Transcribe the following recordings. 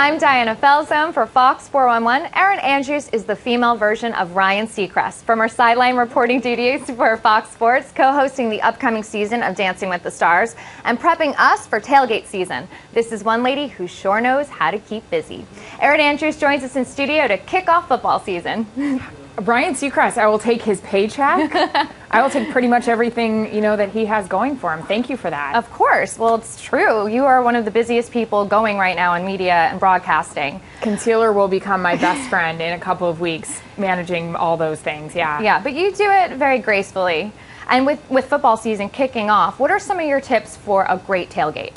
I'm Diana Felsom for Fox 411. Erin Andrews is the female version of Ryan Seacrest. From her sideline reporting duties for Fox Sports, co-hosting the upcoming season of Dancing with the Stars, and prepping us for tailgate season. This is one lady who sure knows how to keep busy. Erin Andrews joins us in studio to kick off football season. Ryan Seacrest, I will take his paycheck. I will take pretty much everything, that he has going for him. Thank you for that. Of course. Well, it's true. You are one of the busiest people going right now in media and broadcasting. Concealer will become my best friend in a couple of weeks, managing all those things, yeah. Yeah, but you do it very gracefully. And with football season kicking off, what are some of your tips for a great tailgate?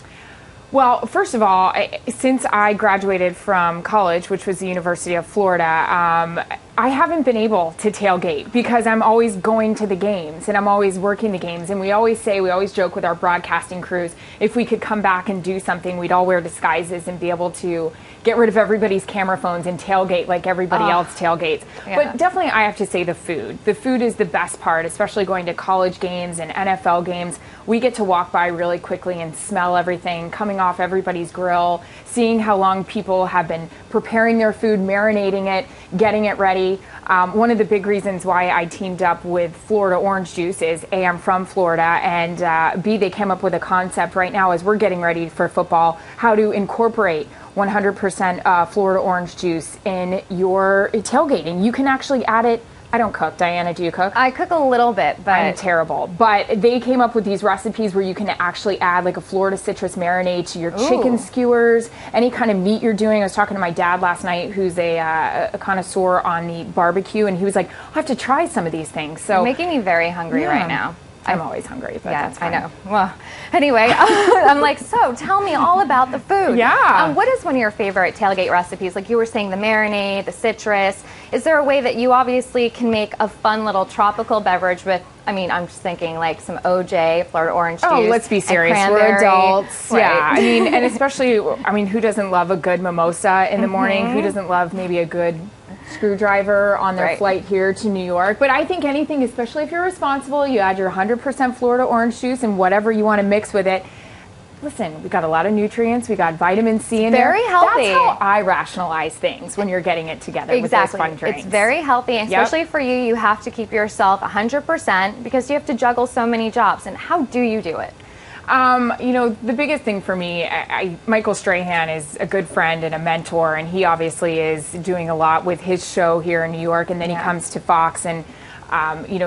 Well, first of all, since I graduated from college, which was the University of Florida, I haven't been able to tailgate because I'm always going to the games and I'm always working the games. And we always joke with our broadcasting crews, if we could come back and do something, we'd all wear disguises and be able to get rid of everybody's camera phones and tailgate like everybody else tailgates. Yeah. But definitely I have to say the food. The food is the best part, especially going to college games and NFL games. We get to walk by really quickly and smell everything coming off everybody's grill, seeing how long people have been preparing their food, marinating it, getting it ready. One of the big reasons why I teamed up with Florida Orange Juice is A, I'm from Florida, and B, they came up with a concept right now as we're getting ready for football, how to incorporate 100% Florida Orange Juice in your tailgating. You can actually add it. I don't cook. Diana, do you cook? I cook a little bit, but I'm terrible. But they came up with these recipes where you can actually add like a Florida citrus marinade to your chicken skewers, any kind of meat you're doing. I was talking to my dad last night, who's a connoisseur on the barbecue, and he was like, "I have to try some of these things." So you're making me very hungry right now. I'm always hungry, but yeah, that's fine. I know. Well, anyway, I'm like, so tell me all about the food. Yeah. What is one of your favorite tailgate recipes? Like you were saying, the marinade, the citrus. Is there a way that you obviously can make a fun little tropical beverage with, I'm just thinking like some OJ, Florida orange juice. Oh, let's be serious. We're adults. Right. Yeah. And especially, who doesn't love a good mimosa in the morning? Who doesn't love maybe a good screwdriver on their flight here to New York? But I think anything, especially if you're responsible, you add your 100% Florida orange juice and whatever you want to mix with it. Listen, we got a lot of nutrients. We got vitamin C in there. Very healthy. That's how I rationalize things when you're getting it together with those fun drinks. It's very healthy, especially for you. You have to keep yourself 100% because you have to juggle so many jobs. And how do you do it? The biggest thing for me, Michael Strahan is a good friend and a mentor, and he obviously is doing a lot with his show here in New York, and then he comes to Fox and,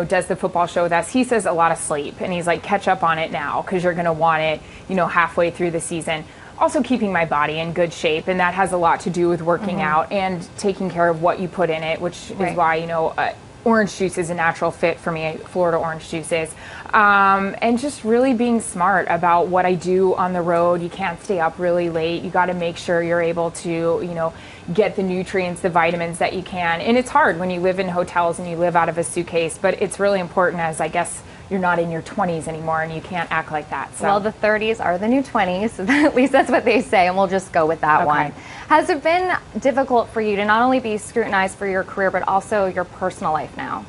does the football show with us. He says a lot of sleep, and he's like, catch up on it now because you're going to want it, halfway through the season. Also keeping my body in good shape, and that has a lot to do with working out and taking care of what you put in it, which is why, orange juice is a natural fit for me, Florida orange juice is. And just really being smart about what I do on the road. You can't stay up really late. You got to make sure you're able to, get the nutrients, the vitamins that you can. And it's hard when you live in hotels and you live out of a suitcase, but it's really important as I guess you're not in your 20s anymore and you can't act like that. So. Well, the 30s are the new 20s, so at least that's what they say, and we'll just go with that one. Has it been difficult for you to not only be scrutinized for your career, but also your personal life now?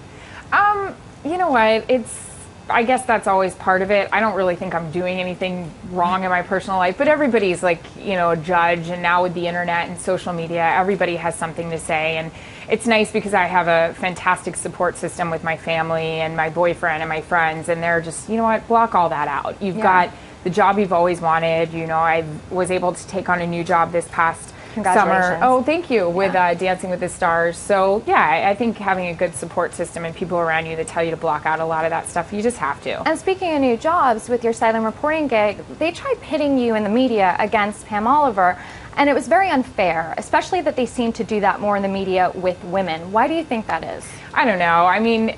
You know what? I guess that's always part of it. I don't really think I'm doing anything wrong in my personal life, but everybody's like, a judge, and now with the internet and social media, everybody has something to say, and it's nice because I have a fantastic support system with my family and my boyfriend and my friends, and they're just, block all that out. You've got the job you've always wanted. I was able to take on a new job this past summer. Oh, thank you. With Dancing with the Stars. So I think having a good support system and people around you that tell you to block out a lot of that stuff, you just have to. And speaking of new jobs, with your sideline reporting gig, they tried pitting you in the media against Pam Oliver, and it was very unfair, especially that they seem to do that more in the media with women. Why do you think that is? I don't know.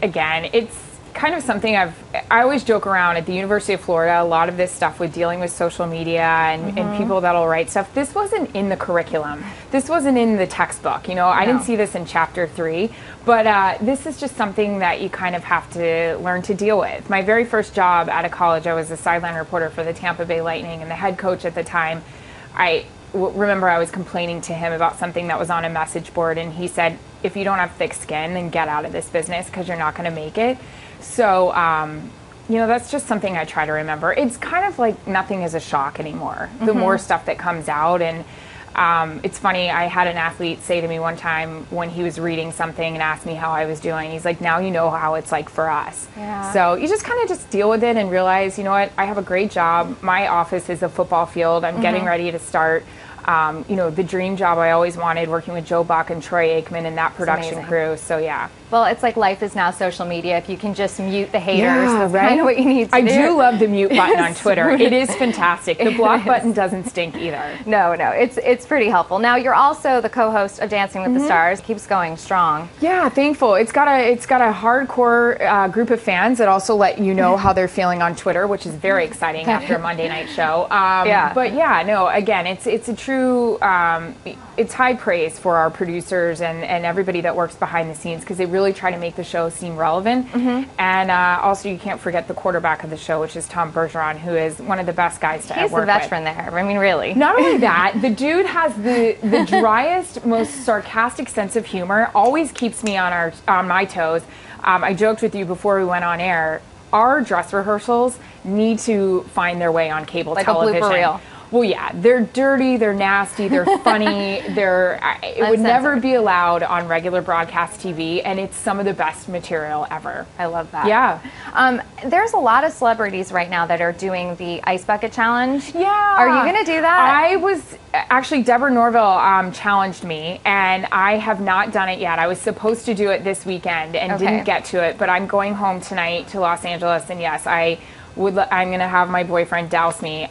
Again, it's kind of something I always joke around at the University of Florida. A lot of this stuff with dealing with social media and people that'll write stuff, this wasn't in the curriculum. This wasn't in the textbook. I didn't see this in chapter 3, but this is just something that you kind of have to learn to deal with. My very first job out of college, I was a sideline reporter for the Tampa Bay Lightning, and the head coach at the time, remember I was complaining to him about something that was on a message board, and he said, if you don't have thick skin, then get out of this business because you're not going to make it. So, that's just something I try to remember. It's kind of like nothing is a shock anymore. The more stuff that comes out, and It's funny, I had an athlete say to me one time when he was reading something and asked me how I was doing, he's like, now you know how it's like for us. Yeah. So you just kind of just deal with it and realize, you know what, I have a great job. My office is a football field. I'm getting ready to start. The dream job I always wanted, working with Joe Buck and Troy Aikman and that production crew. So yeah. Well, it's like life is now social media. If you can just mute the haters, Yeah, that's right? kind of what you need to do. I do love the mute button on Twitter. It is fantastic. The block button doesn't stink either. No, it's pretty helpful. Now you're also the co-host of Dancing with the Stars. Keeps going strong. Yeah, thankful. It's got a hardcore group of fans that also let you know how they're feeling on Twitter, which is very exciting after a Monday night show. Yeah. But yeah, no, again, it's a true. It's high praise for our producers and everybody that works behind the scenes, because they really try to make the show seem relevant. And also, you can't forget the quarterback of the show, which is Tom Bergeron, who is one of the best guys to He's work the veteran there. I mean, really. Not only that, the dude has the driest, most sarcastic sense of humor. Always keeps me on my toes. I joked with you before we went on air. Our dress rehearsals need to find their way on cable television. A blooper reel. Well, yeah, they're dirty, they're nasty, they're funny, it would never be allowed on regular broadcast TV, and it's some of the best material ever. I love that. Yeah. There's a lot of celebrities right now that are doing the Ice Bucket Challenge. Yeah. Are you going to do that? Actually, Deborah Norville challenged me, and I have not done it yet. I was supposed to do it this weekend and didn't get to it, but I'm going home tonight to Los Angeles, and yes, I'm going to have my boyfriend douse me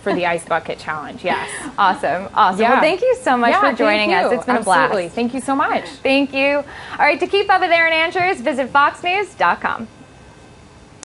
for the Ice Bucket Challenge. Yes. Awesome. Yeah. Well, thank you so much for joining us. It's been a blast. Thank you so much. Thank you. All right, to keep up with Erin Andrews, visit foxnews.com.